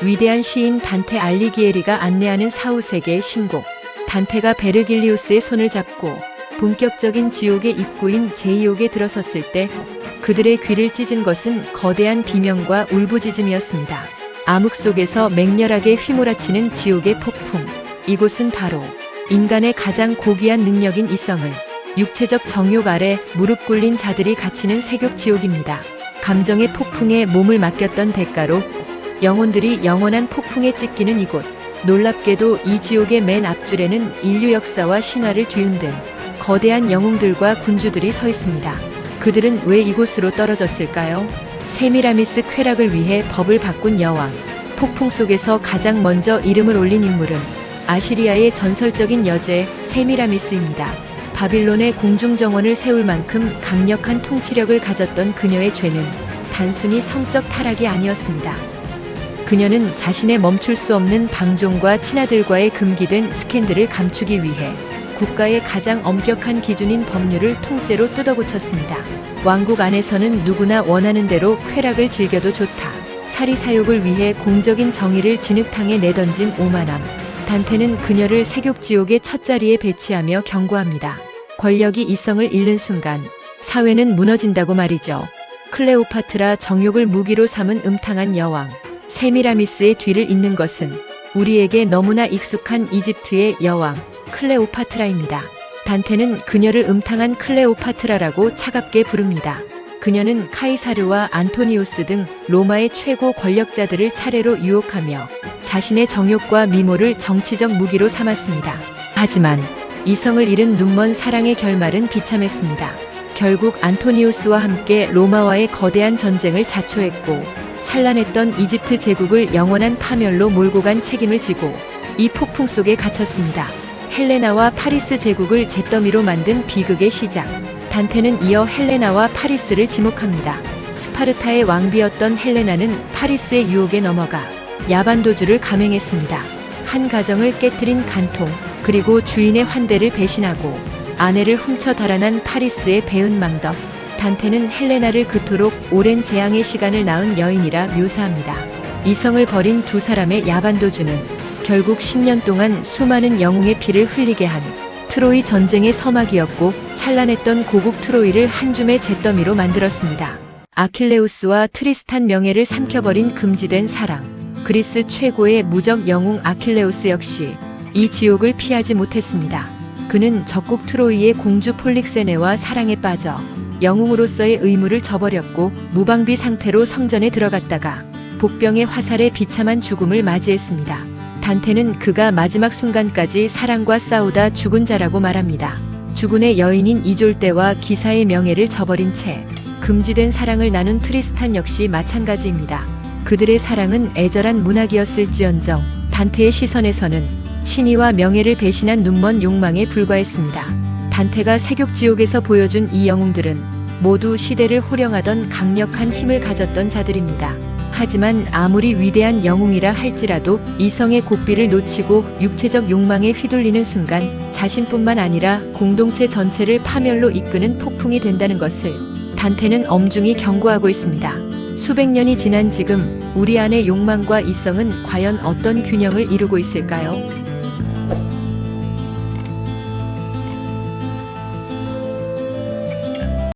위대한 시인 단테 알리기에리가 안내하는 사후세계의 신곡. 단테가 베르길리우스의 손을 잡고 본격적인 지옥의 입구인 제2옥에 들어섰을 때 그들의 귀를 찢은 것은 거대한 비명과 울부짖음이었습니다. 암흑 속에서 맹렬하게 휘몰아치는 지옥의 폭풍. 이곳은 바로 인간의 가장 고귀한 능력인 이성을 육체적 정욕 아래 무릎 꿇린 자들이 갇히는 세욕 지옥입니다. 감정의 폭풍에 몸을 맡겼던 대가로 영혼들이 영원한 폭풍에 찢기는 이곳. 놀랍게도 이 지옥의 맨 앞줄에는 인류 역사와 신화를 뒤흔든 거대한 영웅들과 군주들이 서 있습니다. 그들은 왜 이곳으로 떨어졌을까요? 세미라미스 쾌락을 위해 법을 바꾼 여왕. 폭풍 속에서 가장 먼저 이름을 올린 인물은 아시리아의 전설적인 여제 세미라미스입니다. 바빌론의 공중정원을 세울 만큼 강력한 통치력을 가졌던 그녀의 죄는 단순히 성적 타락이 아니었습니다. 그녀는 자신의 멈출 수 없는 방종과 친아들과의 금기된 스캔들을 감추기 위해 국가의 가장 엄격한 기준인 법률을 통째로 뜯어고쳤습니다. 왕국 안에서는 누구나 원하는 대로 쾌락을 즐겨도 좋다. 사리사욕을 위해 공적인 정의를 진흙탕에 내던진 오만함. 단테는 그녀를 세욕지옥의 첫자리에 배치하며 경고합니다. 권력이 이성을 잃는 순간 사회는 무너진다고 말이죠. 클레오파트라, 정욕을 무기로 삼은 음탕한 여왕 세미라미스의 뒤를 잇는 것은 우리에게 너무나 익숙한 이집트의 여왕 클레오파트라입니다. 단테는 그녀를 음탕한 클레오파트라라고 차갑게 부릅니다. 그녀는 카이사르와 안토니우스 등 로마의 최고 권력자들을 차례로 유혹하며 자신의 정욕과 미모를 정치적 무기로 삼았습니다. 하지만 이성을 잃은 눈먼 사랑의 결말은 비참했습니다. 결국 안토니우스와 함께 로마와의 거대한 전쟁을 자초했고 찬란했던 이집트 제국을 영원한 파멸로 몰고 간 책임을 지고 이 폭풍 속에 갇혔습니다. 헬레나와 파리스 제국을 잿더미로 만든 비극의 시작. 단테는 이어 헬레나와 파리스를 지목합니다. 스파르타의 왕비였던 헬레나는 파리스의 유혹에 넘어가 야반도주를 감행했습니다. 한 가정을 깨뜨린 간통, 그리고 주인의 환대를 배신하고 아내를 훔쳐 달아난 파리스의 배은 망덕. 단테는 헬레나를 그토록 오랜 재앙의 시간을 낳은 여인이라 묘사합니다. 이성을 버린 두 사람의 야반도주는 결국 10년 동안 수많은 영웅의 피를 흘리게 한 트로이 전쟁의 서막이었고 찬란했던 고국 트로이를 한 줌의 잿더미로 만들었습니다. 아킬레우스와 트리스탄 명예를 삼켜버린 금지된 사랑. 그리스 최고의 무적 영웅 아킬레우스 역시 이 지옥을 피하지 못했습니다. 그는 적국 트로이의 공주 폴릭세네와 사랑에 빠져 영웅으로서의 의무를 저버렸고 무방비 상태로 성전에 들어갔다가 복병의 화살에 비참한 죽음을 맞이했습니다. 단테는 그가 마지막 순간까지 사랑과 싸우다 죽은 자라고 말합니다. 주군의 여인인 이졸대와 기사의 명예를 저버린 채 금지된 사랑을 나눈 트리스탄 역시 마찬가지입니다. 그들의 사랑은 애절한 문학이었을지언정 단테의 시선에서는 신의와 명예를 배신한 눈먼 욕망에 불과했습니다. 단테가 세욕지옥에서 보여준 이 영웅들은 모두 시대를 호령하던 강력한 힘을 가졌던 자들입니다. 하지만 아무리 위대한 영웅이라 할지라도 이성의 고삐를 놓치고 육체적 욕망에 휘둘리는 순간 자신뿐만 아니라 공동체 전체를 파멸로 이끄는 폭풍이 된다는 것을 단테는 엄중히 경고하고 있습니다. 수백 년이 지난 지금 우리 안의 욕망과 이성은 과연 어떤 균형을 이루고 있을까요?